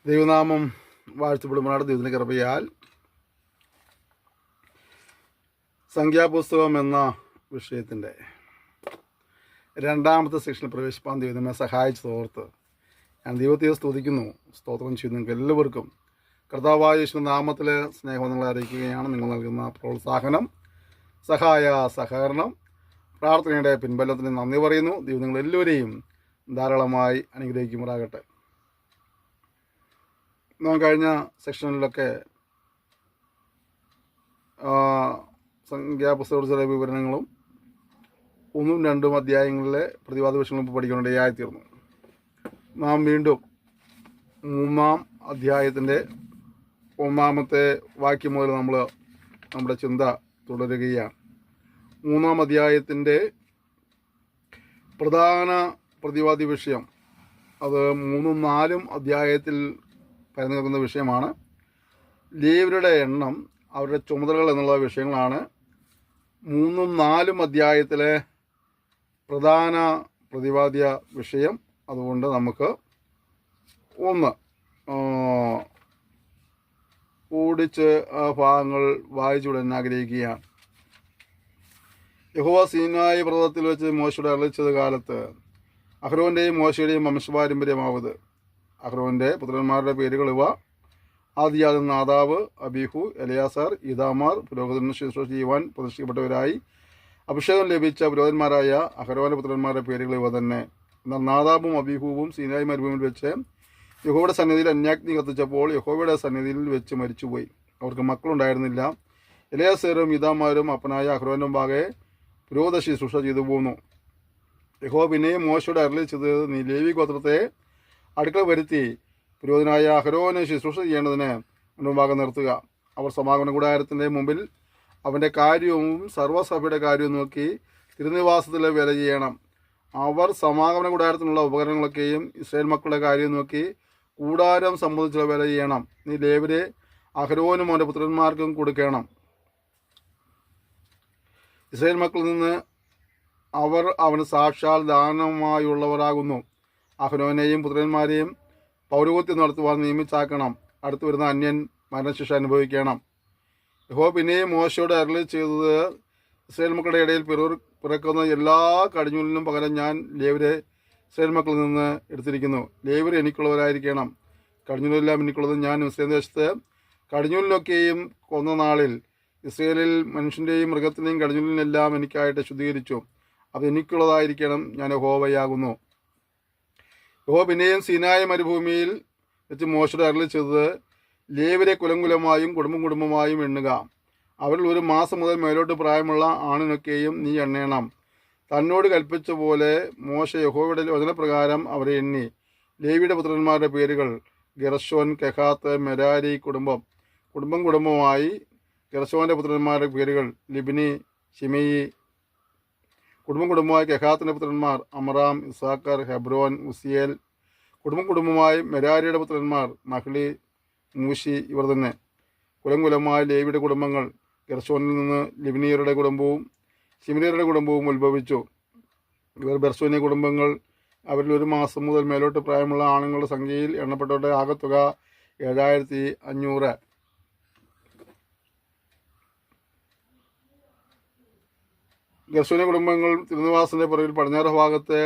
ദൈവനാമം വാഴ്ത്തപ്പെടുമാറാണ്. ദൈവത്തിൻ്റെ കൃപയാൽ സംഖ്യാപുസ്തകം എന്ന വിഷയത്തിൻ്റെ രണ്ടാമത്തെ സെക്ഷനിൽ പ്രവേശിപ്പാൻ ദൈവം നമ്മെ സഹായിച്ചതോർത്ത് ഞാൻ ദൈവത്തെ സ്തുതിക്കുന്നു, സ്തോത്രം ചെയ്യുന്നു. നിങ്ങൾക്ക് എല്ലാവർക്കും കർത്താവായ യേശു നാമത്തിൽ സ്നേഹം അറിയിക്കുകയാണ്. നിങ്ങൾ നൽകുന്ന പ്രോത്സാഹനം, സഹകരണം, പ്രാർത്ഥനയുടെ പിൻബലത്തിന് നന്ദി പറയുന്നു. ദൈവം നിങ്ങളെല്ലാവരെയും ധാരാളമായി അനുഗ്രഹിക്കുമാറാകട്ടെ. നാം കഴിഞ്ഞ സെക്ഷനിലൊക്കെ സംഖ്യാപുസ്തകങ്ങളുടെ ചില വിവരണങ്ങളും 1ഉം 2ഉം അധ്യായങ്ങളിലെ പ്രതിവാദ വിഷയങ്ങളും പഠിക്കാനിടയായിത്തീർന്നു. നാം വീണ്ടും 3-ാം അധ്യായത്തിൻ്റെ 1-ാമത്തെ വാക്യം മുതൽ നമ്മുടെ ചിന്ത തുടരുകയാണ്. 3-ാം അധ്യായത്തിൻ്റെ പ്രധാന പ്രതിവാദി വിഷയം അത് 3ഉം 4ഉം അധ്യായത്തിൽ പരന്നു നിൽക്കുന്ന വിഷയമാണ്. ലേവ്യരുടെ എണ്ണം, അവരുടെ ചുമതലകൾ എന്നുള്ള വിഷയങ്ങളാണ് 3ഉം 4ഉം അധ്യായത്തിലെ പ്രധാന പ്രതിപാദ്യ വിഷയം. അതുകൊണ്ട് നമുക്ക് ഒന്ന് ഓടിച്ച് ആ ഭാഗങ്ങൾ വായിച്ചുവിടാൻ ആഗ്രഹിക്കുകയാണ്. യഹോവ സീനായി പർവ്വതത്തിൽ വെച്ച് മോശയോട് അരുളിച്ചത് കാലത്ത് അഹ്റോൻ്റെയും മോശയുടെയും വംശപാരമ്പര്യമാവത്. അഹ്റോൻ്റെ പുത്രന്മാരുടെ പേരുകൾ ഇവ: ആദിയാദ്, നാദാബ്, അബീഹു, എലയാസാർ, ഇതാമാർ. പുരോഹിതന് ശുശ്രൂഷ ചെയ്യുവാൻ പ്രതിഷ്ഠിക്കപ്പെട്ടവരായി അഭിഷേകം ലഭിച്ച പുരോഹിതന്മാരായ അഹ്റോൻ്റെ പുത്രന്മാരുടെ പേരുകൾ ഇവ തന്നെ. എന്നാൽ നാദാബും അബീഹുവും സീനായി മരുഭൂമിയിൽ വെച്ച് യഹോവയുടെ സന്നിധിയിൽ അന്യാഗ്നി കത്തിച്ചപ്പോൾ യഹോവയുടെ സന്നിധിയിൽ വെച്ച് മരിച്ചുപോയി. അവർക്ക് മക്കളുണ്ടായിരുന്നില്ല. എലയാസാറും ഇതാമാരും അപ്പനായ അഹ്റോൻ്റെ മുമ്പാകെ പുരോഹിത ശുശ്രൂഷ ചെയ്തു പോന്നു. യഹോവ പിന്നെയും മോശയോട് അരുളി ചെയ്തത്: നീ ലേവി ഗോത്രത്തെ അടുക്കള വരുത്തി പുരോഹിതനായ അഹ്റോനെ ശുശ്രൂഷ ചെയ്യേണ്ടതിന് മുൻപാകെ നിർത്തുക. അവർ സമാഗമന കൂടാരത്തിൻ്റെ മുമ്പിൽ അവൻ്റെ കാര്യവും സർവ്വസഭയുടെ കാര്യവും നോക്കി തിരുനിവാസത്തിൽ വേല ചെയ്യണം. അവർ സമാഗമന കൂടാരത്തിനുള്ള ഉപകരണങ്ങളൊക്കെയും ഇസ്രായേൽ മക്കളുടെ കാര്യം നോക്കി കൂടാരം സംബന്ധിച്ചുള്ള വേല ചെയ്യണം. നീ ലേവ്യരെ അഹ്റോനും അവൻ്റെ പുത്രന്മാർക്കും കൊടുക്കണം. ഇസ്രായേൽ മക്കളിൽ നിന്ന് അവർ അവന് സാക്ഷാൽ ദാനമായുള്ളവരാകുന്നു. അഹ്റോനെയും പുത്രന്മാരെയും പൗരോഹിത്യം നടത്തുവാൻ നിയമിച്ചാക്കണം. അടുത്തു വരുന്ന അന്യൻ മരണശിക്ഷ അനുഭവിക്കണം. യഹോവ പിന്നെയും മോശയോട് അരുളി ചെയ്തത്: ഇസ്രായേൽ മക്കളുടെ ഇടയിൽ പിറക്കുന്ന എല്ലാ കടിഞ്ഞൂലിനും പകരം ഞാൻ ലേവ്യരെ ഇസ്രായേൽ മക്കളിൽ നിന്ന് എടുത്തിരിക്കുന്നു. ലേവ്യർ എനിക്കുള്ളവരായിരിക്കണം. കടിഞ്ഞൂലെല്ലാം എനിക്കുള്ളത്. ഞാൻ ഇസ്രായേൽ ദേശത്ത് കടിഞ്ഞൂലിനൊക്കെയും കൊന്ന നാളിൽ ഇസ്രായേലിൽ മനുഷ്യൻ്റെയും മൃഗത്തിൻ്റെയും കടിഞ്ഞൂലിനെല്ലാം എനിക്കായിട്ട് ശുദ്ധീകരിച്ചു. അത് എനിക്കുള്ളതായിരിക്കണം. ഞാൻ യഹോവയാകുന്നു. യഹോവ പിന്നെയും സീനായി മരുഭൂമിയിൽ വെച്ച് മോശയോട് അരുളി ചെയ്തത്: ലേവ്യരെ കുലംകുലമായും കുടുംബമായും എണ്ണുക. അവരിൽ 1 മാസം മുതൽ മേലോട്ട് പ്രായമുള്ള ആണിനൊക്കെയും നീ എണ്ണണം. തന്നോട് കൽപ്പിച്ച പോലെ മോശ യഹോവയുടെ വചനപ്രകാരം അവരെ എണ്ണി. ലേവിയുടെ പുത്രന്മാരുടെ പേരുകൾ: ഗെർശോൻ, കെഹാത്ത്, മെരാരി. കുടുംബമായി ഗെർശോന്റെ പുത്രന്മാരുടെ പേരുകൾ: ലിബ്നി, ശിമെയി. കുടുംബമായി കെഹാത്തിൻ്റെ പുത്രന്മാർ: അമറാം, ഇസാക്കർ, ഹെബ്രോൻ, ഉസിയേൽ. കുടുംബമായി മെരാരിയുടെ പുത്രന്മാർ: മഹ്ലി, മൂശി. ഇവർ തന്നെ. കുലമായി ലേവിയുടെ കുടുംബങ്ങൾ: ഗെർശോനിൽ നിന്ന് ലിബ്നിയരുടെ കുടുംബവും ശിമിര്യരുടെ കുടുംബവും ഉത്ഭവിച്ചു. ഇവർ ബെർശോന്യ കുടുംബങ്ങൾ. അവരിൽ 1 മാസം മുതൽ മേലോട്ട് പ്രായമുള്ള ആണുങ്ങളുടെ സംഖ്യയിൽ എണ്ണപ്പെട്ടവരുടെ ആകത്തുക 7500. ഗെർശോന്യ കുടുംബങ്ങൾ തിരുനിവാസത്തിന്റെ പുറകിൽ പടിഞ്ഞാറ് ഭാഗത്തെ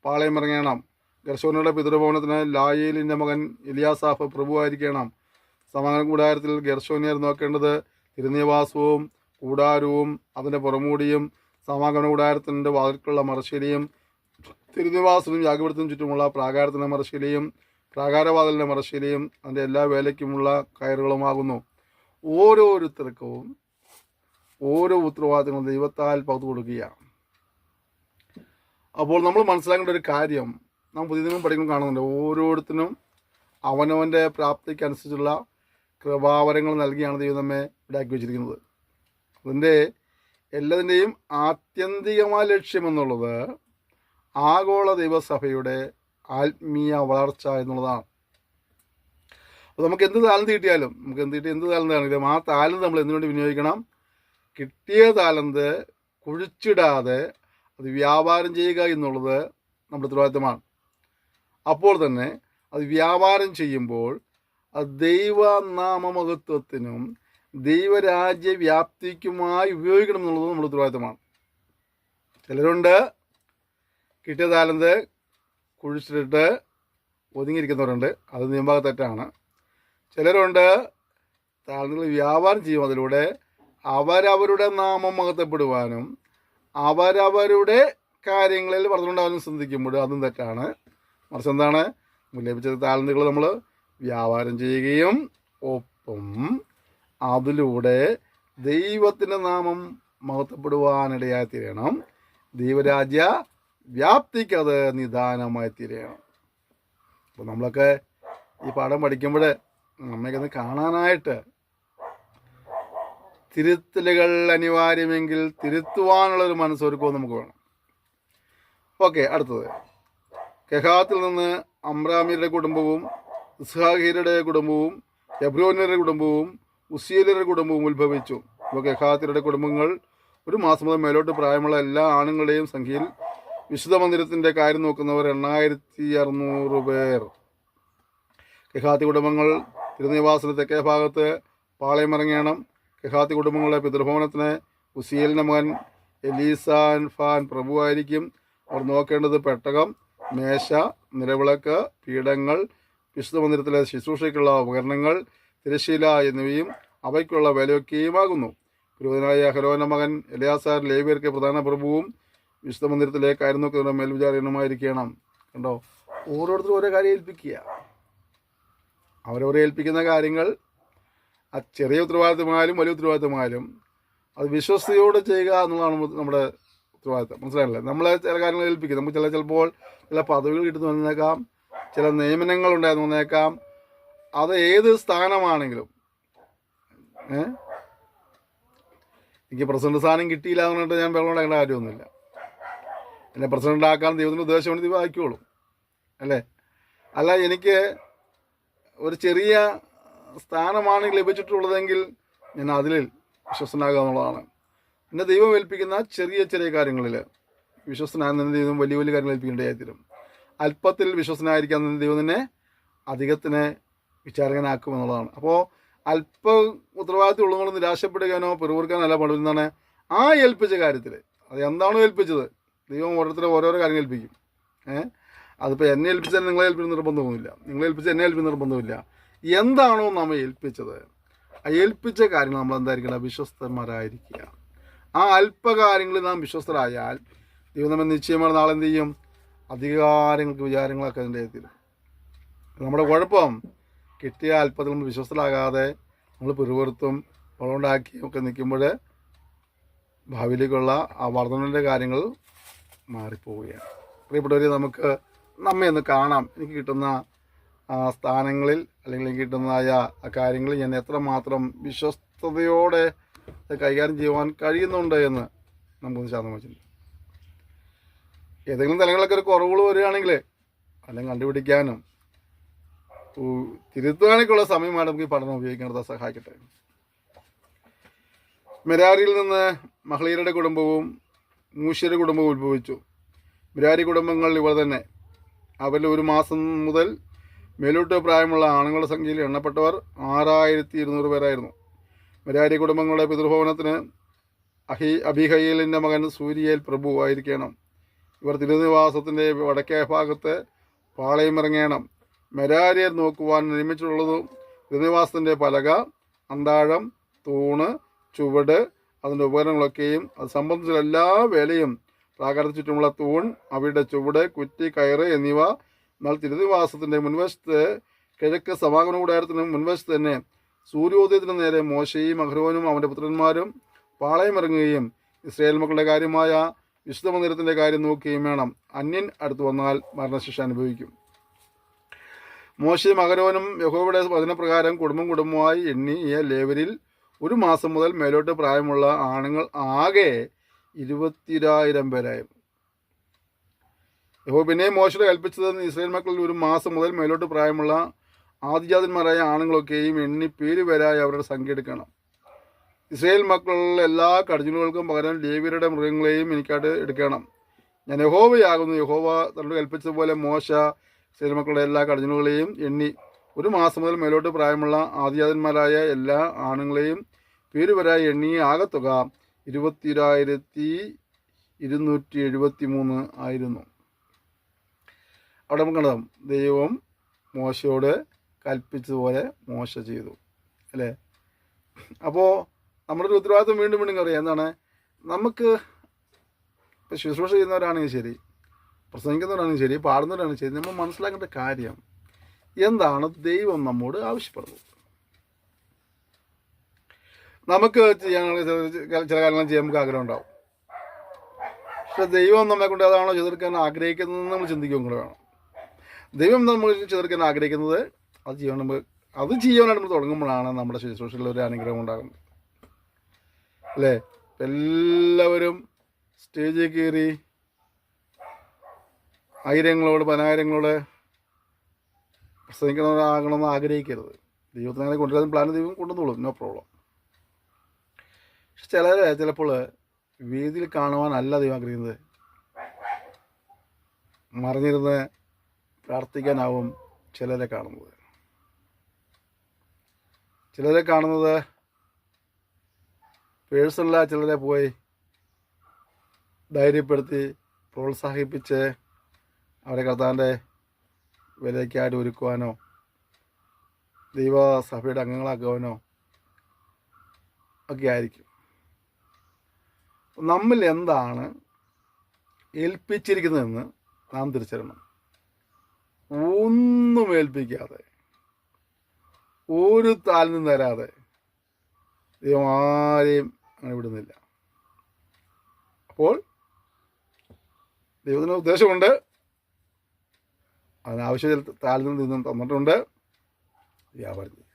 പാളയമിറങ്ങണം. ഗെർശോനയുടെ പിതൃഭവനത്തിന് ലായേലിൻ്റെ മകൻ എലിയാസാഫ് പ്രഭുവായിരിക്കണം. സമാഗമന കൂടാരത്തിൽ ഗെർശോന്യർ നോക്കേണ്ടത് തിരുനിവാസവും കൂടാരവും അതിൻ്റെ പുറമൂടിയും സമാഗമന കൂടാരത്തിൻ്റെ വാതിൽക്കുള്ള മറശ്ശേരിയും തിരുനിവാസത്തിനും യാഗപീഠത്തിനും ചുറ്റുമുള്ള പ്രാകാരത്തിൻ്റെ മറശ്ശേരിയും പ്രാകാരവാതിലിൻ്റെ മറശ്ശേരിയും അതിൻ്റെ എല്ലാ വേലയ്ക്കുമുള്ള കയറുകളുമാകുന്നു. ഓരോരുത്തർക്കും ഓരോ ഉത്തരവാദിത്തങ്ങളും ദൈവത്താൽ പകുത്തു കൊടുക്കുകയാണ്. അപ്പോൾ നമ്മൾ മനസ്സിലാക്കേണ്ട ഒരു കാര്യം നാം പുതിയ നിയമം പഠിക്കുമ്പോൾ കാണുന്നുണ്ട്. ഓരോരുത്തരും അവനവൻ്റെ പ്രാപ്തിക്കനുസരിച്ചുള്ള കൃപാവരങ്ങൾ നൽകിയാണ് ദൈവം നമ്മെ ഇടാക്കി വെച്ചിരിക്കുന്നത്. അതിൻ്റെ എല്ലാത്തിൻ്റെയും ആത്യന്തികമായ ലക്ഷ്യമെന്നുള്ളത് ആഗോള ദൈവസഭയുടെ ആത്മീയ വളർച്ച എന്നുള്ളതാണ്. അപ്പോൾ നമുക്ക് എന്ത് താലന്ത് കിട്ടിയാലും, എന്ത് താലന്താണെങ്കിലും ആ താലന്ത് നമ്മൾ എന്തുകൊണ്ട് വിനിയോഗിക്കണം? കിട്ടിയ താലന്ത് കുഴിച്ചിടാതെ അത് വ്യാപാരം ചെയ്യുക എന്നുള്ളത് നമ്മുടെ ഉത്തരവാദിത്തമാണ്. അപ്പോൾ തന്നെ അത് വ്യാപാരം ചെയ്യുമ്പോൾ ദൈവനാമമഹത്വത്തിനും ദൈവരാജ്യ വ്യാപ്തിക്കുമായി ഉപയോഗിക്കണം എന്നുള്ളത് നമ്മുടെ ഉത്തരവാദിത്തമാണ്. ചിലരുണ്ട് കിട്ടിയ താലന്ത് കുഴിച്ചിട്ട് ഒതുങ്ങിയിരിക്കുന്നവരുണ്ട്, അത് നിയമഭാഗ തെറ്റാണ്. ചിലരുണ്ട് താലന്തുകൾ വ്യാപാരം ചെയ്യും, അതിലൂടെ അവരവരുടെ നാമം മഹത്വപ്പെടുവാനും അവരവരുടെ കാര്യങ്ങളിൽ വളർന്നുണ്ടാവാനും ശ്രദ്ധിക്കുമ്പോൾ അതും തെറ്റാണ്. മറിച്ച് എന്താണ്, ലഭിച്ച താലന്തുകൾ നമ്മൾ വ്യാപാരം ചെയ്യുകയും ഒപ്പം അതിലൂടെ ദൈവത്തിൻ്റെ നാമം മഹത്വപ്പെടുവാനിടയായി തീരണം. ദൈവരാജ്യ വ്യാപ്തിക്കത് നിദാനമായി തീരണം. അപ്പോൾ നമ്മളൊക്കെ ഈ പാഠം പഠിക്കുമ്പോൾ നമ്മൾക്കൊന്ന് കാണാനായിട്ട് തിരുത്തലുകൾ അനിവാര്യമെങ്കിൽ തിരുത്തുവാനുള്ളൊരു മനസ്സൊരുക്കവും നമുക്ക് വേണം. ഓക്കെ, അടുത്തത് കെഹാത്തിൽ നിന്ന് അമ്രാമിയുടെ കുടുംബവും ഇസ്ഹാഖീരുടെ കുടുംബവും ഹെബ്രോന്യരുടെ കുടുംബവും ഉസിയലരുടെ കുടുംബവും ഉത്ഭവിച്ചു. ഇപ്പോൾ കെഹാത്തിയുടെ കുടുംബങ്ങൾ 1 മാസം മുതൽ മേലോട്ട് പ്രായമുള്ള എല്ലാ ആണുങ്ങളുടെയും സംഖ്യയിൽ വിശുദ്ധ മന്ദിരത്തിൻ്റെ കാര്യം നോക്കുന്നവർ 8600 പേർ. കെഹാത്തി കുടുംബങ്ങൾ തിരുനിവാസത്തിന് തെക്കേ ഭാഗത്ത് പാളയമിറങ്ങണം. കെഹാത്തി കുടുംബങ്ങളുടെ പിതൃഭവനത്തിന് ഉസിയലിൻ്റെ മകൻ എലീസാൻഫാൻ പ്രഭുവായിരിക്കും. അവർ നോക്കേണ്ടത് പെട്ടകം, മേശ, നിലവിളക്ക്, പീഠങ്ങൾ, വിശുദ്ധ മന്ദിരത്തിലെ ശുശ്രൂഷയ്ക്കുള്ള ഉപകരണങ്ങൾ, തിരശ്ശീല എന്നിവയും അവയ്ക്കുള്ള വിലയൊക്കെയുമാകുന്നു. പുരോഹിതനായ അഹരോന്റെ മകൻ എലയാസാർ ലേവ്യർക്ക് പ്രധാന പ്രഭുവും വിശുദ്ധ മന്ദിരത്തിലെ കാര്യം നോക്കുന്ന മേൽവിചാരകനുമായിരിക്കണം. കണ്ടോ, ഓരോരുത്തരും ഓരോ കാര്യം ഏൽപ്പിക്കുക. അവരവരെ ഏൽപ്പിക്കുന്ന കാര്യങ്ങൾ ആ ചെറിയ ഉത്തരവാദിത്തമായാലും വലിയ ഉത്തരവാദിത്തമായാലും അത് വിശ്വസ്തയോടെ ചെയ്യുക എന്നുള്ളതാണ് നമ്മുടെ ഉത്തരവാദിത്തം. മനസ്സിലായില്ലേ? നമ്മളെ ചില കാര്യങ്ങൾ ഏൽപ്പിക്കും. നമുക്ക് ചിലപ്പോൾ ചില പദവികൾ കിട്ടുന്നു വന്നേക്കാം, ചില നിയമനങ്ങൾ ഉണ്ടായിരുന്നു വന്നേക്കാം. അത് ഏത് സ്ഥാനമാണെങ്കിലും എനിക്ക് പ്രസിഡന്റ് സ്ഥാനം കിട്ടിയില്ല എന്ന് പറഞ്ഞിട്ട് ഞാൻ വെള്ളം ഉണ്ടാക്കേണ്ട കാര്യമൊന്നുമില്ല. എന്നെ പ്രസിഡന്റ് ആക്കാൻ ദൈവത്തിൻ്റെ ഉദ്ദേശം ദൈവം ആക്കിക്കോളും, അല്ലേ? അല്ല, എനിക്ക് ഒരു ചെറിയ സ്ഥാനമാണ് ലഭിച്ചിട്ടുള്ളതെങ്കിൽ ഞാൻ അതിൽ വിശ്വസ്തനാകുക എന്നുള്ളതാണ്. എന്നെ ദൈവം ഏൽപ്പിക്കുന്ന ചെറിയ ചെറിയ കാര്യങ്ങളിൽ വിശ്വസ്തനാകുന്ന ദൈവം വലിയ വലിയ കാര്യങ്ങൾ ഏൽപ്പിക്കേണ്ടതായിത്തീരും. അല്പത്തിൽ വിശ്വസ്തനായിരിക്കാൻ ദൈവം തന്നെ അധികത്തിന് വിചാരകനാക്കും എന്നുള്ളതാണ്. അപ്പോൾ അല്പ ഉത്തരവാദിത്വം ഉള്ളതുകൊണ്ട് നിരാശപ്പെടുകയാണോ പിറുപിറുക്കാനല്ല പാടുന്നതാണ്. ആ ഏൽപ്പിച്ച കാര്യത്തിൽ അത് എന്താണോ ഏൽപ്പിച്ചത്, ദൈവം ഓരോരുത്തരും ഓരോരോ കാര്യങ്ങൾ ഏൽപ്പിക്കും. അതിപ്പോൾ എന്നെ ഏൽപ്പിച്ചാൽ നിങ്ങളെ ഏൽപ്പിക്കുന്ന നിർബന്ധമൊന്നുമില്ല, നിങ്ങളെ ഏൽപ്പിച്ചാൽ എന്നെ ഏൽപ്പിക്കുന്ന നിർബന്ധമില്ല. എന്താണോ നമ്മെ ഏൽപ്പിച്ചത് ആ ഏൽപ്പിച്ച കാര്യങ്ങൾ നമ്മൾ എന്തായിരിക്കണം, വിശ്വസ്തന്മാരായിരിക്കുക. ആ അല്പകാര്യങ്ങളിൽ നാം വിശ്വസ്തരായാൽ ദൈവം നമ്മെ നിശ്ചയമാണ് നാളെ എന്ത് ചെയ്യും, അധികാരങ്ങൾക്ക് വിചാരങ്ങളൊക്കെ അതിൻ്റെ എത്തിരും. നമ്മുടെ കുഴപ്പം കിട്ടിയ അല്പത്തിൽ നമ്മൾ വിശ്വസ്തരാകാതെ നമ്മൾ പിറുപിറുത്തും വളമുണ്ടാക്കിയും ഒക്കെ നിൽക്കുമ്പോൾ ഭാവിയിലേക്കുള്ള ആ വർധനയുടെ കാര്യങ്ങൾ മാറിപ്പോവുകയാണ്. പ്രിയപ്പെട്ടവരെ, നമുക്ക് നമ്മെ ഒന്ന് കാണാം. എനിക്ക് കിട്ടുന്ന സ്ഥാനങ്ങളിൽ അല്ലെങ്കിൽ എനിക്ക് കിട്ടുന്നതായ ആ കാര്യങ്ങളിൽ ഞാൻ എത്രമാത്രം വിശ്വസ്തയോടെ കൈകാര്യം ചെയ്യുവാൻ കഴിയുന്നുണ്ട് എന്ന് നമുക്കൊന്ന് ശാന്തം വെച്ചിട്ടുണ്ട്. ഏതെങ്കിലും തലങ്ങളിലൊക്കെ ഒരു കുറവുകൾ വരികയാണെങ്കിൽ അല്ലെങ്കിൽ കണ്ടുപിടിക്കാനും തിരുത്തുവാനൊക്കെയുള്ള സമയമാണ് നമുക്ക് ഈ പഠനം ഉപയോഗിക്കേണ്ടത്. സഹായിക്കട്ടെ. മെരാരിയിൽ നിന്ന് മഹ്ലീരുടെ കുടുംബവും മൂശ്യരുടെ കുടുംബവും ഉത്ഭവിച്ചു. മെരാരി കുടുംബങ്ങൾ ഇവർ തന്നെ. അവരിൽ 1 മാസം മുതൽ മേലോട്ട് പ്രായമുള്ള ആണുങ്ങളുടെ സംഖ്യയിൽ എണ്ണപ്പെട്ടവർ 6200 പേരായിരുന്നു. മെരാരി കുടുംബങ്ങളുടെ പിതൃഭവനത്തിന് അബിഹയേലിൻ്റെ മകൻ സൂര്യയേൽ പ്രഭു ആയിരിക്കണം. ഇവർ തിരുനിവാസത്തിൻ്റെ വടക്കേ ഭാഗത്ത് പാളയമിറങ്ങണം. മെരാരിയർ നോക്കുവാൻ നിർമ്മിച്ചിട്ടുള്ളതും തിരുനിവാസത്തിൻ്റെ പലക, അന്താഴം, തൂണ്, ചുവട്, അതിൻ്റെ ഉപകരണങ്ങളൊക്കെയും അത് സംബന്ധിച്ച എല്ലാ വേലയും, പ്രാകാരത്തിന് ചുറ്റുമുള്ള തൂൺ, അവയുടെ ചുവട്, കുറ്റി, കയറ് എന്നിവ. എന്നാൽ തിരുനിവാസത്തിൻ്റെ മുൻവശത്ത് കിഴക്ക് സമാഗമന കൂടാരത്തിന് മുൻവശത്ത് തന്നെ സൂര്യോദയത്തിന് നേരെ മോശയും അഹ്റോനും അവൻ്റെ പുത്രന്മാരും പാളയമിറങ്ങുകയും ഇസ്രായേൽ മക്കളുടെ കാര്യമായ വിശുദ്ധ മന്ദിരത്തിൻ്റെ കാര്യം നോക്കുകയും വേണം. അന്യൻ അടുത്ത് വന്നാൽ മരണശിക്ഷ അനുഭവിക്കും. മോശയും അഹ്റോനും യഹോവയുടെ വചനപ്രകാരം കുടുംബമായി എണ്ണിയ ലേവരിൽ 1 മാസം മുതൽ മേലോട്ട് പ്രായമുള്ള ആണുങ്ങൾ ആകെ 20000 പേരായിരുന്നു. യഹോവ പിന്നെ മോശയോട് കൽപ്പിച്ചത് ഇസ്രായേൽ മക്കളിൽ 1 മാസം മുതൽ മേലോട്ട് പ്രായമുള്ള ആദിജാതന്മാരായ ആണുങ്ങളൊക്കെയും എണ്ണി പേരുപേരായി അവരുടെ സംഖ്യ എടുക്കണം. ഇസ്രായേൽ മക്കളുടെ എല്ലാ കടിഞ്ഞുകൾക്കും പകരം ലേവ്യരുടെ മൃഗങ്ങളെയും എനിക്കായിട്ട് എടുക്കണം. ഞാൻ യഹോവയാകുന്നു. യഹോവ തന്നോട് കൽപ്പിച്ചതുപോലെ മോശ ഇസ്രായേൽ മക്കളുടെ എല്ലാ കടിഞ്ഞുകളെയും എണ്ണി 1 മാസം മുതൽ മേലോട്ട് പ്രായമുള്ള ആദിജാതന്മാരായ എല്ലാ ആണുങ്ങളെയും പേരുവരായി എണ്ണി ആകത്തുക 21,273 ആയിരുന്നു. അവിടെ നമുക്ക് കണ്ടതാം, ദൈവം മോശയോട് കൽപ്പിച്ചതുപോലെ മോശ ചെയ്തു അല്ലേ. അപ്പോൾ നമ്മുടെ ഒരു ഉത്തരവാദിത്വം വീണ്ടും വീണ്ടും അറിയാം. എന്താണ്? നമുക്ക് ഇപ്പോൾ ശുശ്രൂഷ ചെയ്യുന്നവരാണെങ്കിൽ ശരി, പ്രസംഗിക്കുന്നവരാണെങ്കിൽ ശരി, പാടുന്നവരാണെങ്കിൽ ശരി, നമ്മൾ മനസ്സിലാക്കേണ്ട കാര്യം എന്താണ് ദൈവം നമ്മോട് ആവശ്യപ്പെടുന്നത്. നമുക്ക് ചെയ്യാനുള്ള ചില കാര്യങ്ങൾ ചെയ്യാൻ നമുക്ക് ആഗ്രഹം ഉണ്ടാവും. പക്ഷെ ദൈവം നമ്മളെ കൊണ്ട് അതാണോ ചെയ്തെടുക്കാൻ ആഗ്രഹിക്കുന്നതെന്ന് നമ്മൾ ചിന്തിക്കുകയും കൂടെ വേണം. ദൈവം നമ്മൾ ചെയ്തെടുക്കാൻ ആഗ്രഹിക്കുന്നത് അത് ചെയ്യാനായിട്ട് നമ്മൾ തുടങ്ങുമ്പോഴാണ് നമ്മുടെ ശുശ്രൂഷയിൽ ഒരു അനുഗ്രഹം ഉണ്ടാകുന്നത് അല്ലേ. എല്ലാവരും സ്റ്റേജിൽ കയറി ആയിരങ്ങളോട് 10,000-ങ്ങളോട് പ്രസംഗിക്കണമെന്ന് ആഗ്രഹിക്കരുത്. ദൈവത്തിന് അങ്ങനെ കൊണ്ടുവരുന്ന പ്ലാൻ ദൈവം കൊണ്ടുവന്നോളും, നോ പ്രോബ്ലം. പക്ഷെ ചിലപ്പോൾ വേദിയിൽ കാണുവാനല്ല ദൈവം ആഗ്രഹിക്കുന്നത്, മറിഞ്ഞിരുന്ന് പ്രാർത്ഥിക്കാനാവും ചിലരെ കാണുന്നത്. ചിലരെ കാണുന്നത് പേഴ്സണലായി ചിലരെ പോയി ധൈര്യപ്പെടുത്തി പ്രോത്സാഹിപ്പിച്ച് അവരെ കർത്താവിൻ്റെ വിലയ്ക്കായിട്ട് ഒരുക്കുവാനോ ദൈവസഭയുടെ അംഗങ്ങളാക്കുവാനോ ഒക്കെ ആയിരിക്കും. നമ്മിൽ എന്താണ് ഏൽപ്പിച്ചിരിക്കുന്നതെന്ന് നാം തിരിച്ചറിയണം. ഒന്നും ഏൽപ്പിക്കാതെ, ഒരു താലിനും തരാതെ ദൈവം ആരെയും അങ്ങനെ വിടുന്നില്ല. അപ്പോൾ ദൈവത്തിന് ഉദ്ദേശമുണ്ട്, അതിനാവശ്യം താലിനും നിന്നും തന്നിട്ടുണ്ട്. വ്യാപാരം ചെയ്യുക.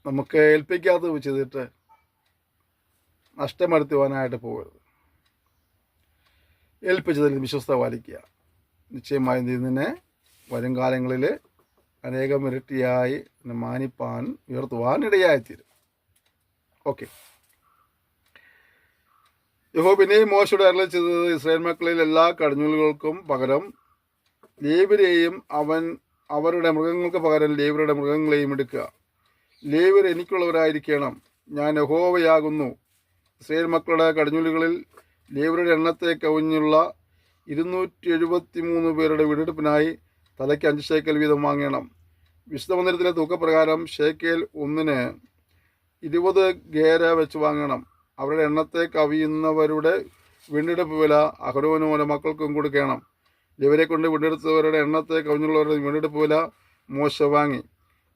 നമുക്ക് ഏൽപ്പിക്കാത്തത് ചെയ്തിട്ട് നഷ്ടം വരുത്തുവാനായിട്ട് പോകരുത്. ഏൽപ്പിച്ചതിൽ വിശ്വസ്ത പാലിക്കുക. നിശ്ചയമായും ഇതിനെ വരും കാലങ്ങളിൽ അനേകം ഇരട്ടിയായി മാനിപ്പാൻ ഉയർത്തുവാൻ ഇടയായിത്തീരും. ഓക്കെ. യഹോവ പിന്നെയും മോശയോട് അരുളി ചെയ്തത്, ഇസ്രായേൽ മക്കളിൽ എല്ലാ കടിഞ്ഞൂലുകൾക്കും പകരം ലേവ്യരെയും അവരുടെ മൃഗങ്ങൾക്ക് പകരം ലേവ്യരുടെ മൃഗങ്ങളെയും എടുക്കുക. ലേവ്യർ എനിക്കുള്ളവരായിരിക്കണം. ഞാൻ യഹോവയാകുന്നു. ഇസ്രായേൽ മക്കളുടെ കടിഞ്ഞൂലുകളിൽ ലേവ്യരുടെ എണ്ണത്തെ കവിഞ്ഞുള്ള 273 പേരുടെ വീണ്ടെടുപ്പിനായി തലയ്ക്ക് 5 ശേക്കൽ വീതം വാങ്ങണം. വിശുദ്ധ മന്ദിരത്തിലെ തൂക്കപ്രകാരം ശേക്കൽ 1-ന് 20 ഗേര വെച്ച് വാങ്ങണം. അവരുടെ എണ്ണത്തെ കവിയുന്നവരുടെ വീണ്ടെടുപ്പ് വില അഹരോനും അവരുടെ മക്കൾക്കും കൊടുക്കണം. ലേവ്യരെ കൊണ്ട് വീണ്ടെടുത്തവരുടെ എണ്ണത്തെ കവിഞ്ഞുള്ളവരുടെ വീണ്ടെടുപ്പ് വില മോശ വാങ്ങി.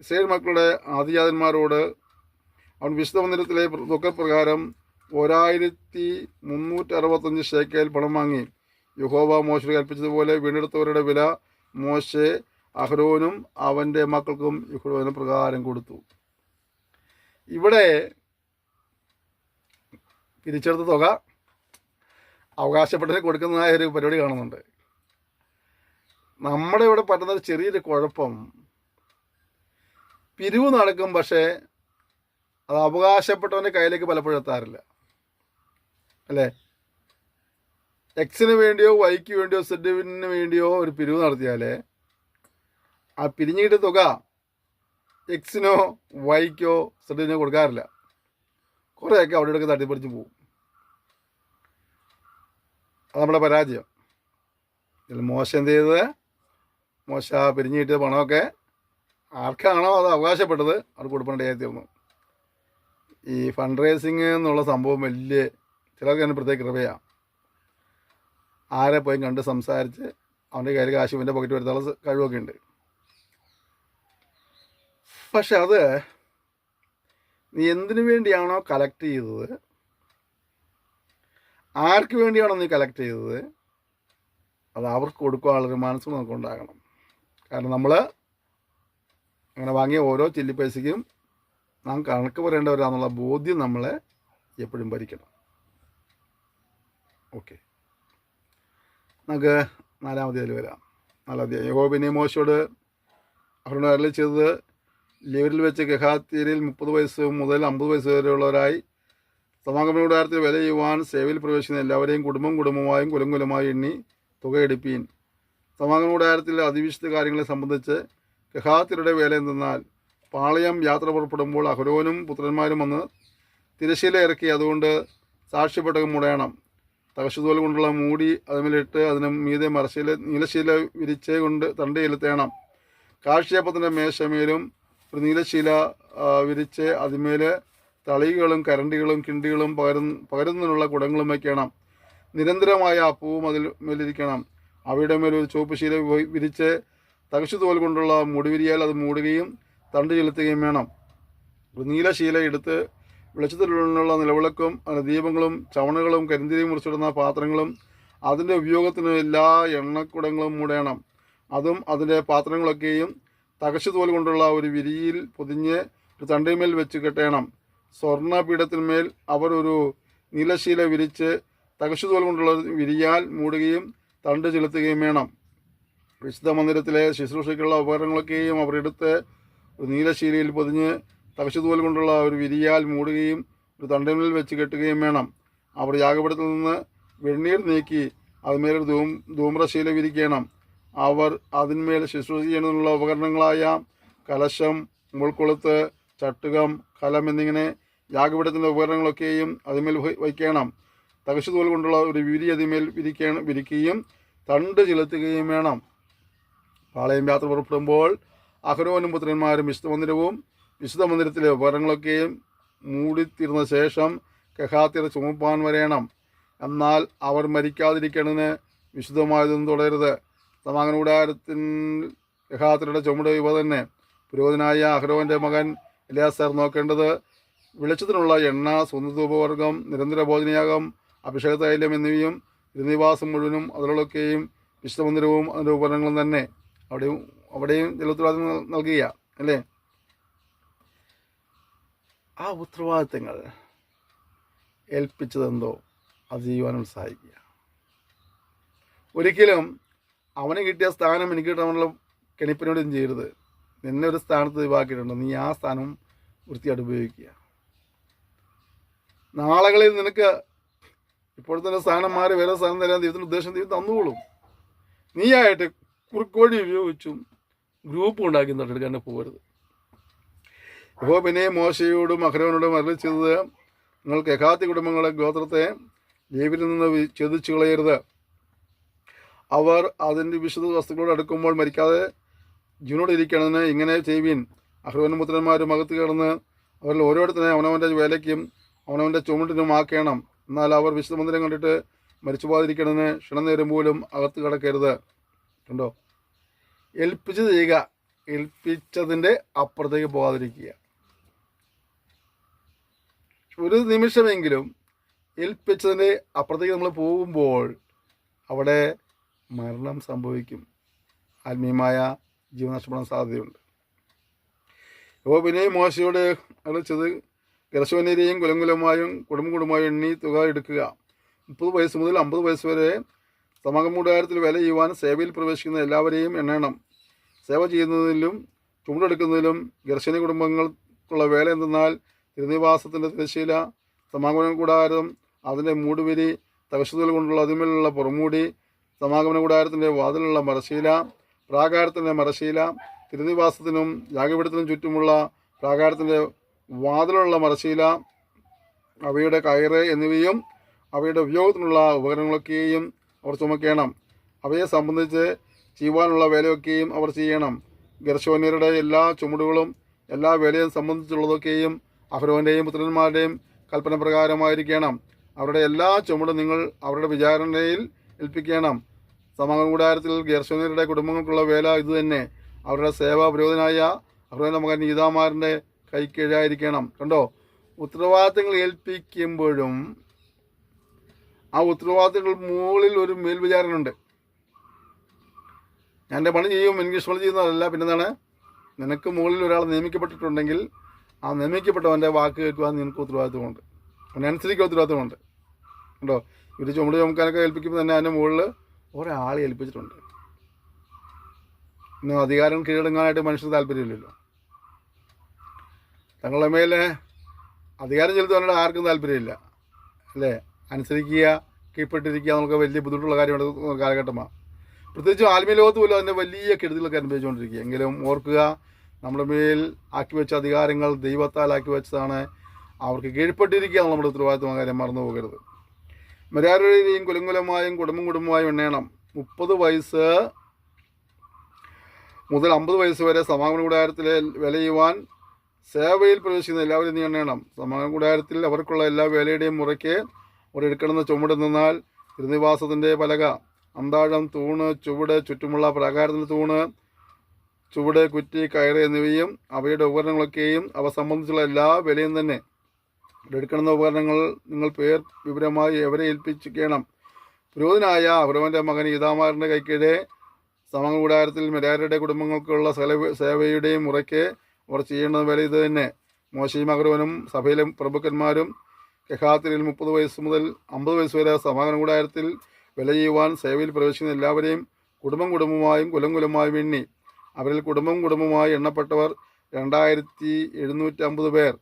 ഇസ്രായേൽ മക്കളുടെ ആദിജാതന്മാരോട് അവൻ വിശുദ്ധ മന്ദിരത്തിലെ തൂക്കപ്രകാരം 1,365 ശേക്കൽ പണം വാങ്ങി. യഹോവ മോശയോട് കൽപ്പിച്ചതുപോലെ വീണ്ടെടുത്തവരുടെ വില മോശെ അഹരോനും അവൻ്റെ മക്കൾക്കും യഹോവയുടെ പ്രകാരം കൊടുത്തു. ഇവിടെ പിരിച്ചെടുത്ത തുക അവകാശപ്പെട്ടതിന് കൊടുക്കുന്നതായ ഒരു പരിപാടി കാണുന്നുണ്ട്. നമ്മുടെ ഇവിടെ പറ്റുന്ന ചെറിയൊരു കുഴപ്പം, പിരിവ് നടക്കും, പക്ഷേ അത് അവകാശപ്പെട്ടവൻ്റെ കയ്യിലേക്ക് പലപ്പോഴും എത്താറില്ല അല്ലേ. എക്സിന് വേണ്ടിയോ വൈക്ക് വേണ്ടിയോ സെഡിന് വേണ്ടിയോ ഒരു പിരിവ് നടത്തിയാൽ ആ പിരിഞ്ഞിട്ട് തുക എക്സിനോ വൈക്കോ സെഡിനോ കൊടുക്കാറില്ല. കുറേയൊക്കെ അവിടെ ഇടയ്ക്ക് തട്ടിപ്പറിച്ച് പോകും. അത് നമ്മുടെ പരാജയം. ഇതിൽ മോശ എന്ത് ചെയ്തത്? മോശ പിരിഞ്ഞു കിട്ടിയ പണമൊക്കെ ആർക്കാണോ അത് അവകാശപ്പെട്ടത് അത് കൊടുക്കേണ്ടതായി തീർന്നു. ഈ ഫണ്ട് റേസിങ് എന്നുള്ള സംഭവം വലിയ ചിലർക്ക് തന്നെ പ്രത്യേക കൃപയാണ്. ആരെ പോയി കണ്ട് സംസാരിച്ച് അവൻ്റെ കയ്യിൽ കാശ് ഇവൻ്റെ പോക്കറ്റ് വരുത്താനുള്ള കഴിവൊക്കെ ഉണ്ട്. പക്ഷെ അത് നീ എന്തിനു വേണ്ടിയാണോ കളക്ട് ചെയ്തത്, ആർക്ക് വേണ്ടിയാണോ നീ കളക്ട് ചെയ്തത്, അത് അവർക്ക് കൊടുക്കാനുള്ളൊരു മനസ്സ് നമുക്ക് ഉണ്ടാകണം. കാരണം നമ്മൾ അങ്ങനെ വാങ്ങിയ ഓരോ ചില്ലി പൈസയ്ക്കും നാം കണക്ക് പറയേണ്ടവരാണെന്നുള്ള ബോധ്യം നമ്മളെ എപ്പോഴും ഭരിക്കണം. ഓക്കെ, നമുക്ക് 4-ാം അധ്യായത്തിൽ വരാം. 4-ാം അധ്യായം. യഹോവ പിന്നെ മോശയോട് അവരോട് അരുളി ചെയ്തത്, ലേവ്യരിൽ വെച്ച് ഗഹാത്യരിൽ 30 വയസ്സ് മുതൽ 50 വയസ്സ് വരെയുള്ളവരായി സമാഗമന കൂടാരത്തിൽ വില ചെയ്യുവാൻ സേവയിൽ പ്രവേശിക്കുന്ന എല്ലാവരെയും കുടുംബമായും കുലമായി എണ്ണി തുക എടുപ്പീൻ. സമാഗമന കൂടാരത്തിലെ അതിവിശുദ്ധ കാര്യങ്ങളെ സംബന്ധിച്ച് കെഹാത്യരുടെ വേല എന്തെന്നാൽ പാളയം യാത്ര പുറപ്പെടുമ്പോൾ അഹരോനും പുത്രന്മാരും വന്ന് തിരശ്ശീല ഇറക്കി അതുകൊണ്ട് സാക്ഷ്യപ്പെട്ടകം മുടയണം. തകശുതോൽ കൊണ്ടുള്ള മൂടി അതിന്മേലിട്ട് അതിന് മീതെ നീലശീല വിരിച്ച് കൊണ്ട് തണ്ട് ചെലുത്തേണം. കാഴ്ചയപ്പത്തിൻ്റെ മേശമേലും ഒരു നീലശീല വിരിച്ച് അതിന്മേൽ തളികകളും കരണ്ടികളും കിണ്ടികളും പകരുന്നതിനുള്ള കുടങ്ങളും വയ്ക്കണം. നിരന്തരമായ അപ്പവും അതിൽ മേലിരിക്കണം. അവയുടെ മേൽ ഒരു ചുവപ്പ് ശീല വിരിച്ച് തകശുതോൽ കൊണ്ടുള്ള മുടി വിരിയാൽ അത് മൂടുകയും തണ്ട് ചെലുത്തുകയും വേണം. ഒരു നീലശീല എടുത്ത് വെളിച്ചത്തിലുള്ള നിലവിളക്കും അതിൻ്റെ ദീപങ്ങളും ചവണകളും കരിന്തിരിയും മുറിച്ചിടുന്ന പാത്രങ്ങളും അതിൻ്റെ ഉപയോഗത്തിന് എല്ലാ എണ്ണക്കുടങ്ങളും മൂടണം. അതും അതിൻ്റെ പാത്രങ്ങളൊക്കെയും തകശുതോൽ കൊണ്ടുള്ള ഒരു വിരിയിൽ പൊതിഞ്ഞ് ഒരു തണ്ടിന്മേൽ വെച്ച് കെട്ടണം. സ്വർണ്ണപീഠത്തിന്മേൽ അവർ ഒരു നീലശീല വിരിച്ച് തകശുതോൽ കൊണ്ടുള്ള വിരിയാൽ മൂടുകയും തണ്ട് ചെലുത്തുകയും വേണം. വിശുദ്ധ മന്ദിരത്തിലെ ശുശ്രൂഷയ്ക്കുള്ള ഉപകരണങ്ങളൊക്കെയും അവർ എടുത്ത് ഒരു നീലശീലയിൽ പൊതിഞ്ഞ് തകശുതോൽ കൊണ്ടുള്ള ഒരു വിരിയാൽ മൂടുകയും ഒരു തണ്ടിന്മേൽ വെച്ച് കെട്ടുകയും വേണം. അവർ യാഗപീഠത്തിൽ നിന്ന് വെണ്ണീർ നീക്കി അതിന്മേലൊരു ധൂമ്രശീല വിരിക്കണം. അവർ അതിന്മേൽ ശുശ്രൂഷ ചെയ്യുന്നതിനുള്ള ഉപകരണങ്ങളായ കലശം, മുൾക്കൊളുത്ത്, ചട്ടുകം, കലം എന്നിങ്ങനെ യാഗപീഠത്തിൻ്റെ ഉപകരണങ്ങളൊക്കെയും അതിന്മേൽ വയ്ക്കണം. തകശുതോൽ കൊണ്ടുള്ള ഒരു വിരി അതിന്മേൽ വിരിക്കുകയും തണ്ട് ചെലുത്തുകയും വേണം. പാളയം യാത്ര പുറപ്പെടുമ്പോൾ അഹരോനും പുത്രന്മാരും വിശുദ്ധ മന്ദിരത്തിലെ ഉപകരണങ്ങളൊക്കെയും മൂടിത്തീർന്ന ശേഷം കെഹാത്യർ ചുമപ്പാൻ വരേണം. എന്നാൽ അവർ മരിക്കാതിരിക്കണതിന് വിശുദ്ധമായതൊന്നും തുടരുത്. സമാഗമന കൂടാരത്തിൽ കെഹാത്യരുടെ ചുമട് ഇവ തന്നെ. പുരോഹിതനായ അഹരോന്റെ മകൻ എലയാസാർ നോക്കേണ്ടത് വെളിച്ചത്തിനുള്ള എണ്ണ, സുഗന്ധധൂപവർഗം, നിരന്തര ഭോജനയാഗം, അഭിഷേക തൈലം എന്നിവയും തിരുനിവാസം മുഴുവനും അതിലൊക്കെയും വിശുദ്ധ മന്ദിരവും അതിൻ്റെ ഉപകരണങ്ങളും തന്നെ. അവിടെയും ചില ഉത്തരവാദിത്തങ്ങൾ നൽകുക അല്ലേ. ആ ഉത്തരവാദിത്തങ്ങൾ ഏൽപ്പിച്ചതെന്തോ അത് ചെയ്യുവാൻ ഉത്സാഹിക്കുക. ഒരിക്കലും അവന് കിട്ടിയ സ്ഥാനം എനിക്ക് കിട്ടാനുള്ള കെണിപ്പിനോടും ചെയ്യരുത്. നിന്നെ ഒരു സ്ഥാനത്ത് ഒഴിവാക്കിയിട്ടുണ്ട്, നീ ആ സ്ഥാനം വൃത്തിയായിട്ട് ഉപയോഗിക്കുക. നാളുകളിൽ നിനക്ക് ഇപ്പോഴത്തെ സ്ഥാനം മാറി വേറെ സ്ഥാനം തരാൻ ദൈവത്തിൻ്റെ ഉദ്ദേശം ദൈവം തന്നുകൊള്ളും. നീയായിട്ട് കുറുക്കോടി ഉപയോഗിച്ചും ഗ്രൂപ്പ് ഉണ്ടാക്കി നടക്കാൻ പോകരുത്. ഇപ്പോൾ പിന്നെ മോശയോടും അഹരോനോടും അരുളി ചെയ്തത്, നിങ്ങൾ കെഹാത്തി കുടുംബങ്ങളെ ഗോത്രത്തെ ലേവ്യരിൽ നിന്ന് ഛേദിച്ചു കളയരുത്. അവർ അതിൻ്റെ വിശുദ്ധ വസ്തുക്കളോട് അടുക്കുമ്പോൾ മരിക്കാതെ ജീവനോട് ഇരിക്കണമെന്ന് ഇങ്ങനെ ചെയ്യുവിൻ. അഹരോനും പുത്രന്മാരും അകത്ത് കിടന്ന് അവരിൽ ഓരോരുത്തരെ അവനവൻ്റെ വേലയ്ക്കും അവനവൻ്റെ ചുമട്ടിനും ആക്കണം. എന്നാൽ അവർ വിശുദ്ധ മന്ദിരം കണ്ടിട്ട് മരിച്ചു പോകാതിരിക്കണമെന്ന് ക്ഷണനേരം പോലും അകത്ത് കിടക്കരുത്. കണ്ടോ, ഏൽപ്പിച്ച് ചെയ്യുക, ഏൽപ്പിച്ചതിൻ്റെ അപ്പുറത്തേക്ക് പോകാതിരിക്കുക. ഒരു നിമിഷമെങ്കിലും ഏൽപ്പിച്ചതിൻ്റെ അപ്പുറത്തേക്ക് നമ്മൾ പോകുമ്പോൾ അവിടെ മരണം സംഭവിക്കും, ആത്മീയമായ ജീവൻ നഷ്ടപ്പെടാൻ സാധ്യതയുണ്ട്. അപ്പോൾ പിന്നെ മോശയോട് അളിച്ചത്, ഗർശോന്യരെയും കുലംകുലമായും കുടുംബമായും എണ്ണി തുക എടുക്കുക. 30 വയസ്സ് മുതൽ 50 വയസ്സ് വരെ സമാഗമന കൂടാരത്തിൽ വേല ചെയ്യുവാൻ സേവയിൽ പ്രവേശിക്കുന്ന എല്ലാവരെയും എണ്ണണം. സേവ ചെയ്യുന്നതിലും ചുമടെടുക്കുന്നതിലും ഗർശന കുടുംബങ്ങൾക്കുള്ള വേല എന്തെന്നാൽ തിരുനിവാസത്തിൻ്റെ തിരശ്ശീല, സമാഗമന കൂടാരം, അതിൻ്റെ മൂടുവിരി, തകശുതോൽ കൊണ്ടുള്ള അതിന്മേലുള്ള പുറമൂടി, സമാഗമന കൂടാരത്തിൻ്റെ വാതിലുള്ള മറശീല, പ്രാകാരത്തിൻ്റെ മറശീല, തിരുനിവാസത്തിനും യാഗപീഠത്തിനും ചുറ്റുമുള്ള പ്രാകാരത്തിൻ്റെ വാതിലുള്ള മറശീല, അവയുടെ കയറ് എന്നിവയും അവയുടെ ഉപയോഗത്തിനുള്ള ഉപകരണങ്ങളൊക്കെയും അവർ ചുമക്കണം. അവയെ സംബന്ധിച്ച് ചെയ്യുവാനുള്ള വേലയൊക്കെയും അവർ ചെയ്യണം. ഗർശോന്യരുടെ എല്ലാ ചുമടുകളും എല്ലാ വേലയും സംബന്ധിച്ചുള്ളതൊക്കെയും അഹരോൻ്റെയും പുത്രന്മാരുടെയും കൽപ്പന പ്രകാരമായിരിക്കണം. അവരുടെ എല്ലാ ചുമടും നിങ്ങൾ അവരുടെ വിചാരണയിൽ ഏൽപ്പിക്കണം. സമാഗമന കൂടാരത്തിൽ ഗർശോന്യരുടെ കുടുംബങ്ങൾക്കുള്ള വേല ഇതുതന്നെ. അവരുടെ സേവ പുരോഹിതനായ അഹരോന്റെ മകൻ ഈതാമാരൻ്റെ കൈക്കീഴായിരിക്കണം. കണ്ടോ, ഉത്തരവാദിത്തങ്ങൾ ഏൽപ്പിക്കുമ്പോഴും ആ ഉത്തരവാദിത്തങ്ങൾ മുകളിൽ ഒരു മേൽവിചാരണുണ്ട്. ഞാൻ എൻ്റെ പണി ചെയ്യും, എനിക്ക് ഇഷ്ടം ചെയ്യുന്നതല്ല. പിന്നെന്താണ്, നിനക്ക് മുകളിൽ ഒരാൾ നിയമിക്കപ്പെട്ടിട്ടുണ്ടെങ്കിൽ ആ നിയമിക്കപ്പെട്ടവൻ്റെ വാക്ക് കേൾക്കുവാൻ നിനക്ക് ഉത്തരവാദിത്തമുണ്ട്, അവനനുസരിക്കുക ഉത്തരവാദിത്തമുണ്ട്. കണ്ടോ, ഇവർ ചുമട് ചുമക്കാനൊക്കെ ഏൽപ്പിക്കുമ്പോൾ തന്നെ അതിൻ്റെ മുകളിൽ ഒരാളെ ഏൽപ്പിച്ചിട്ടുണ്ട്. ഇന്ന് അധികാരം കീഴടങ്ങാനായിട്ട് മനുഷ്യന് താല്പര്യമില്ലല്ലോ. തങ്ങളുടെ മേലെ അധികാരം ചെലുത്താനായിട്ട് ആർക്കും താല്പര്യമില്ല അല്ലേ. അനുസരിക്കുക, കീഴ്പ്പെട്ടിരിക്കുക നമുക്ക് വലിയ ബുദ്ധിമുട്ടുള്ള കാര്യമാണ് കാലഘട്ടമാണ്. പ്രത്യേകിച്ച് ആത്മീയ ലോകത്ത് പോലും അതിൻ്റെ വലിയ കെടുതികളൊക്കെ അനുഭവിച്ചുകൊണ്ടിരിക്കുക. എങ്കിലും ഓർക്കുക, നമ്മുടെ മേൽ ആക്കി വെച്ച അധികാരങ്ങൾ ദൈവത്താൽ ആക്കി വെച്ചതാണ്. അവർക്ക് കീഴ്പ്പെട്ടിരിക്കുക നമ്മുടെ ഉത്തരവാദിത്വം, കാര്യം മറന്നു പോകരുത്. മെരാരുടെയും കുലങ്കുലമായും കുടുംബമായും എണ്ണയണം. 30 വയസ്സ് മുതൽ 50 വയസ്സ് വരെ സമാഗമന കൂടാരത്തിലെ വിലയുവാൻ സേവയിൽ പ്രവേശിക്കുന്ന എല്ലാവരും നീ എണ്ണയണം. സമാഗമന കൂടാരത്തിൽ അവർക്കുള്ള എല്ലാ വേലയുടെയും മുറയ്ക്ക് അവർ എടുക്കണമെന്ന് ചുമട് നിന്നാൽ തിരുനിവാസത്തിൻ്റെ പലക, അന്താഴം, തൂണ്, ചുവട്, ചുറ്റുമുള്ള പ്രാകാരത്തിൻ്റെ തൂണ്, ചുവട്, കുറ്റി, കയറ് എന്നിവയും അവയുടെ ഉപകരണങ്ങളൊക്കെയും അവ സംബന്ധിച്ചുള്ള എല്ലാ വിലയും തന്നെ. എടുക്കണമെന്ന ഉപകരണങ്ങൾ നിങ്ങൾ പേർ വിവരമായി എവരെ ഏൽപ്പിക്കണം. പുരോഹിതനായ അഹ്റോന്റെ മകൻ ഈതാമാറിൻ്റെ കൈക്കീഴെ സമാഗമന കൂടാരത്തിൽ മെരാരിയുടെ കുടുംബങ്ങൾക്കുള്ള സേവയുടെയും മുറയ്ക്ക് അവർ ചെയ്യേണ്ട വില ഇത് തന്നെ. മോശയും അഹ്റോനും സഭയിലെ പ്രഭുക്കന്മാരും കെഹാത്യരിൽ 30 വയസ്സ് മുതൽ 50 വയസ്സ് വരെ സമാഗമന കൂടാരത്തിൽ വില ചെയ്യുവാൻ സേവയിൽ പ്രവേശിക്കുന്ന എല്ലാവരെയും കുടുംബമായും കുലമായും എണ്ണി. അവരിൽ കുടുംബമായി എണ്ണപ്പെട്ടവർ 2750 പേർ.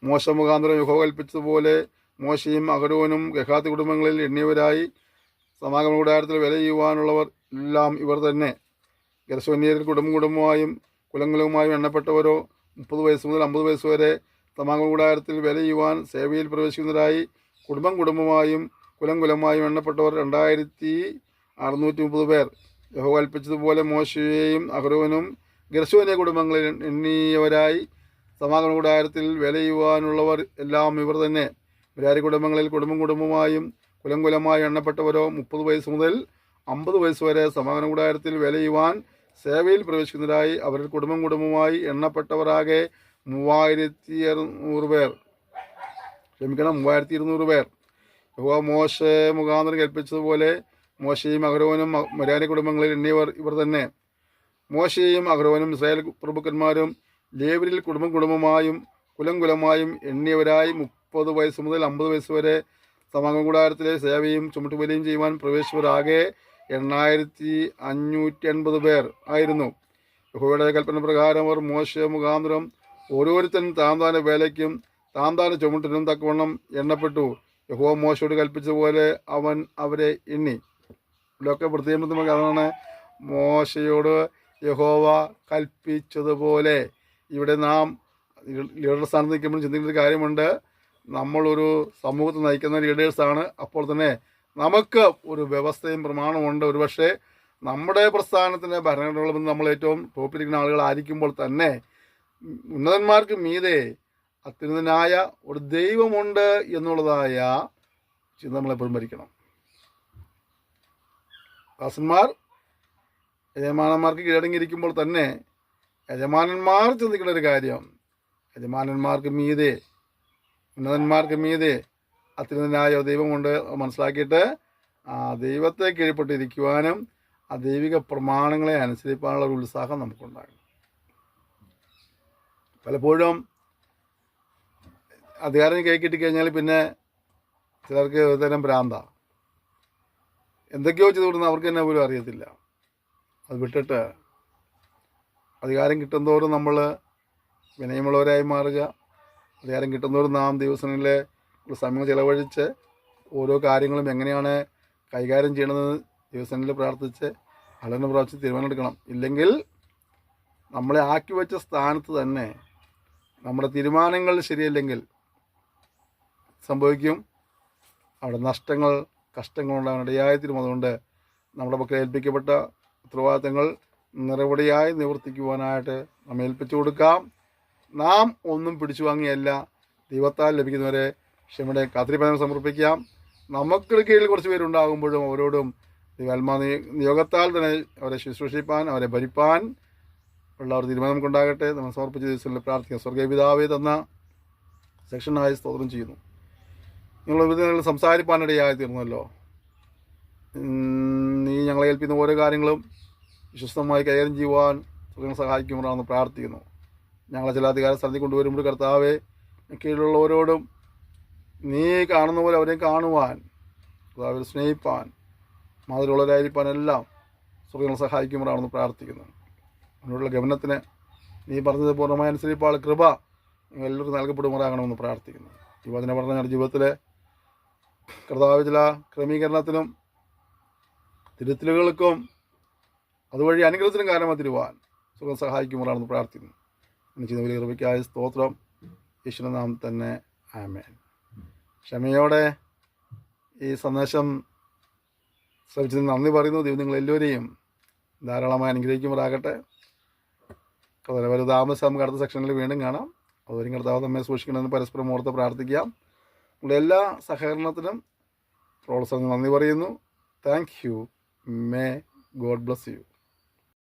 മോശ മുഖാന്തരം യഹോവ കൽപ്പിച്ചതുപോലെ മോശയും അഹ്റോനും കെഹാത്ത് കുടുംബങ്ങളിൽ എണ്ണിയവരായി. സമാഗമന കൂടാരത്തിൽ വില ചെയ്യുവാനുള്ളവർ എല്ലാം ഇവർ തന്നെ. ഗെർശോന്യരിൽ കുടുംബമായും കുലങ്ങളുമായും എണ്ണപ്പെട്ടവരോ 30 വയസ്സ് മുതൽ 50 വയസ്സ് വരെ സമാഗമന കൂടാരത്തിൽ വില ചെയ്യുവാൻ സേവയിൽ പ്രവേശിക്കുന്നവരായി. കുടുംബമായും കുലമായും എണ്ണപ്പെട്ടവർ 2630 പേർ. യഹോവ കൽപ്പിച്ചതുപോലെ മോശയെയും അഹ്റോനും ഗെർശോന്യ കുടുംബങ്ങളിൽ എണ്ണിയവരായി. സമാഗമന കൂടാരത്തിൽ വില ചെയ്യുവാനുള്ളവർ എല്ലാം ഇവർ തന്നെ. മെരാരി കുടുംബങ്ങളിൽ കുടുംബമായും കുലമായും എണ്ണപ്പെട്ടവരോ 30 വയസ്സ് മുതൽ 50 വയസ്സ് വരെ സമാഗമന കൂടാരത്തിൽ വില ചെയ്യുവാൻ സേവയിൽ പ്രവേശിക്കുന്നവരായി. അവരിൽ കുടുംബമായി എണ്ണപ്പെട്ടവരാകെ 3200 പേർ. 3200 പേർ. യഹോവ മോശെ മുഖാന്തരം കൽപ്പിച്ചതുപോലെ മോശയും അഹ്റോനും മെരാരി കുടുംബങ്ങളിൽ എണ്ണിയവർ ഇവർ തന്നെ. മോശയും അഹ്റോനും ഇസ്രായേൽ പ്രഭുക്കന്മാരും ലേവ്യരിൽ കുടുംബമായും കുലമായും എണ്ണിയവരായി 30 വയസ്സ് മുതൽ 50 വയസ്സ് വരെ സമാഗമന കൂടാരത്തിലെ സേവയും ചുമട്ടുവലിയും ചെയ്യുവാൻ പ്രവേശിച്ചവരാകെ 8580 പേർ ആയിരുന്നു. യഹോവയുടെ കൽപ്പന പ്രകാരം അവർ മോശെ മുഖാന്തരം ഓരോരുത്തരും താന്താന്റെ വേലയ്ക്കും താന്താന്റെ ചുമട്ടിനും തക്കവണ്ണം എണ്ണപ്പെട്ടു. യഹോവ മോശയോട് കൽപ്പിച്ചതുപോലെ അവൻ അവരെ എണ്ണി. ഇവിടെയൊക്കെ പ്രത്യേകം അതാണ് മോശയോട് യഹോവ കൽപ്പിച്ചതുപോലെ. ഇവിടെ നാം ലീഡർ സ്ഥാനത്ത് നിൽക്കുമ്പോൾ ചിന്തിക്കുന്ന ഒരു കാര്യമുണ്ട്. നമ്മളൊരു സമൂഹത്തെ നയിക്കുന്ന ലീഡേഴ്സാണ്. അപ്പോൾ തന്നെ നമുക്ക് ഒരു വ്യവസ്ഥയും പ്രമാണമുണ്ട്. ഒരുപക്ഷെ നമ്മുടെ പ്രസ്ഥാനത്തിൻ്റെ ഭരണഘടനകളും നമ്മൾ ഏറ്റവും ടോപ്പിലിരിക്കുന്ന ആളുകളായിരിക്കുമ്പോൾ തന്നെ ഉന്നതന്മാർക്ക് മീതെ അത്യുന്നതനായ ഒരു ദൈവമുണ്ട് എന്നുള്ളതായ ചിന്ത നമ്മളെപ്പോഴും ഭരിക്കണം. ദാസന്മാർ യജമാനന്മാർക്ക് കീഴടങ്ങിയിരിക്കുമ്പോൾ തന്നെ യജമാനന്മാർ ചിന്തിക്കുന്ന ഒരു കാര്യം, യജമാനന്മാർക്ക് മീതെ ഉന്നതന്മാർക്ക് മീതെ അത്യുന്നതനായ ദൈവമുണ്ട് മനസ്സിലാക്കിയിട്ട് ആ ദൈവത്തെ കീഴ്പ്പെട്ടിരിക്കുവാനും ആ ദൈവിക പ്രമാണങ്ങളെ അനുസരിക്കാനുള്ള ഒരു ഉത്സാഹം നമുക്കുണ്ടാകും. പലപ്പോഴും അധികാരം കൈ കിട്ടിക്കഴിഞ്ഞാൽ പിന്നെ ചിലർക്ക് ഒരു തരം ഭ്രാന്ത, എന്തൊക്കെയോ ചെയ്ത് കൊടുക്കുന്ന അവർക്ക് തന്നെ പോലും അറിയത്തില്ല. അത് വിട്ടിട്ട് അധികാരം കിട്ടുന്നതോറും നമ്മൾ വിനയമുള്ളവരായി മാറുക. അധികാരം കിട്ടുന്നതോറും നാം ദിവസങ്ങളിലെ സമയം ചിലവഴിച്ച് ഓരോ കാര്യങ്ങളും എങ്ങനെയാണ് കൈകാര്യം ചെയ്യണമെന്ന് ദിവസങ്ങളിൽ പ്രാർത്ഥിച്ച് ആലോചന പ്രാർത്ഥിച്ച് തീരുമാനമെടുക്കണം. ഇല്ലെങ്കിൽ നമ്മളെ ആക്കി വെച്ച സ്ഥാനത്ത് തന്നെ നമ്മുടെ തീരുമാനങ്ങൾ ശരിയല്ലെങ്കിൽ സംഭവിക്കും. അവിടെ നഷ്ടങ്ങൾ കഷ്ടങ്ങളുണ്ടാകാൻ ഇടയായിത്തീരും. അതുകൊണ്ട് നമ്മുടെ പക്കൽ ഏൽപ്പിക്കപ്പെട്ട ഉത്തരവാദിത്തങ്ങൾ നിറപടിയായി നിവർത്തിക്കുവാനായിട്ട് നമ്മെ ഏൽപ്പിച്ചു കൊടുക്കാം. നാം ഒന്നും പിടിച്ചു വാങ്ങിയല്ല, ദൈവത്താൽ ലഭിക്കുന്നവരെ ക്ഷമയുടെ കാത്തിരിപ്പാനം സമർപ്പിക്കാം. നമുക്ക് കീഴിൽ കുറച്ച് പേരുണ്ടാകുമ്പോഴും അവരോടും ദൈവാത്മാ നിയോഗത്താൽ തന്നെ അവരെ ശുശ്രൂഷിപ്പാൻ അവരെ ഭരിപ്പാൻ ഉള്ള ഒരു തീരുമാനം കൊണ്ടാകട്ടെ. നമ്മൾ സമർപ്പിച്ച ദിവസങ്ങളിൽ പ്രാർത്ഥിക്കാം. സ്വർഗീയ പിതാവേ തന്ന സെക്ഷനായി സ്തോത്രം ചെയ്യുന്നു. നിങ്ങൾ വിധങ്ങളിൽ സംസാരിപ്പാനിടയായി തീർന്നല്ലോ. നീ ഞങ്ങളെ ഏൽപ്പിക്കുന്ന ഓരോ കാര്യങ്ങളും വിശ്വസ്തമായി കൈകാര്യം ചെയ്യുവാൻ സുഖം സഹായിക്കുമ്പോഴാണെന്ന് പ്രാർത്ഥിക്കുന്നു. ഞങ്ങളെ ചില അധികാര സ്ഥലത്തിൽ കൊണ്ടുവരുമ്പോൾ കർത്താവെ കീഴിലുള്ളവരോടും നീ കാണുന്ന പോലെ അവരെ കാണുവാൻ, അവരെ സ്നേഹിപ്പാൻ, മാതൃകയുള്ളവരായിരിക്കാൻ എല്ലാം സുഖങ്ങൾ സഹായിക്കുമ്പോഴാണെന്ന് പ്രാർത്ഥിക്കുന്നു. അതിനുള്ള ഗമനത്തിന് നീ പറഞ്ഞത് പൂർണ്ണമായി അനുസരിപ്പാൾ കൃപ എല്ലാവർക്കും നൽകപ്പെടുമാറാകണമെന്ന് പ്രാർത്ഥിക്കുന്നു. ഈ വചന പഠന ഞങ്ങളുടെ ജീവിതത്തിലെ കർത്താവ് ചില ക്രമീകരണത്തിനും തിരുത്തലുകൾക്കും അതുവഴി അനുഗ്രഹത്തിനും കാരണമായി തരുവാൻ സുഖം സഹായിക്കുമ്പോഴാണെന്ന് പ്രാർത്ഥിക്കുന്നു. ചെയ്യുന്ന വലിയ കൃപയ്ക്കായ സ്തോത്രം. യേശുവിന്റെ നാമം തന്നെ ആമേൻ. ക്ഷമയോടെ ഈ സന്ദേശം ശ്രമിച്ചതിന് നന്ദി പറയുന്നു. ദൈവം നിങ്ങളെല്ലാവരെയും ധാരാളമായി അനുഗ്രഹിക്കുമാറാകട്ടെ. വളരെ താമസം നമുക്ക് അടുത്ത സെക്ഷനിൽ വീണ്ടും കാണാം. അതുവരെ കർത്താവ് നമ്മെ സൂക്ഷിക്കണമെന്ന് പരസ്പരം ഓർത്ത് പ്രാർത്ഥിക്കാം. നിങ്ങളുടെ എല്ലാ സഹകരണത്തിനും പ്രോത്സാഹനം നന്ദി പറയുന്നു. Thank you. May God bless you.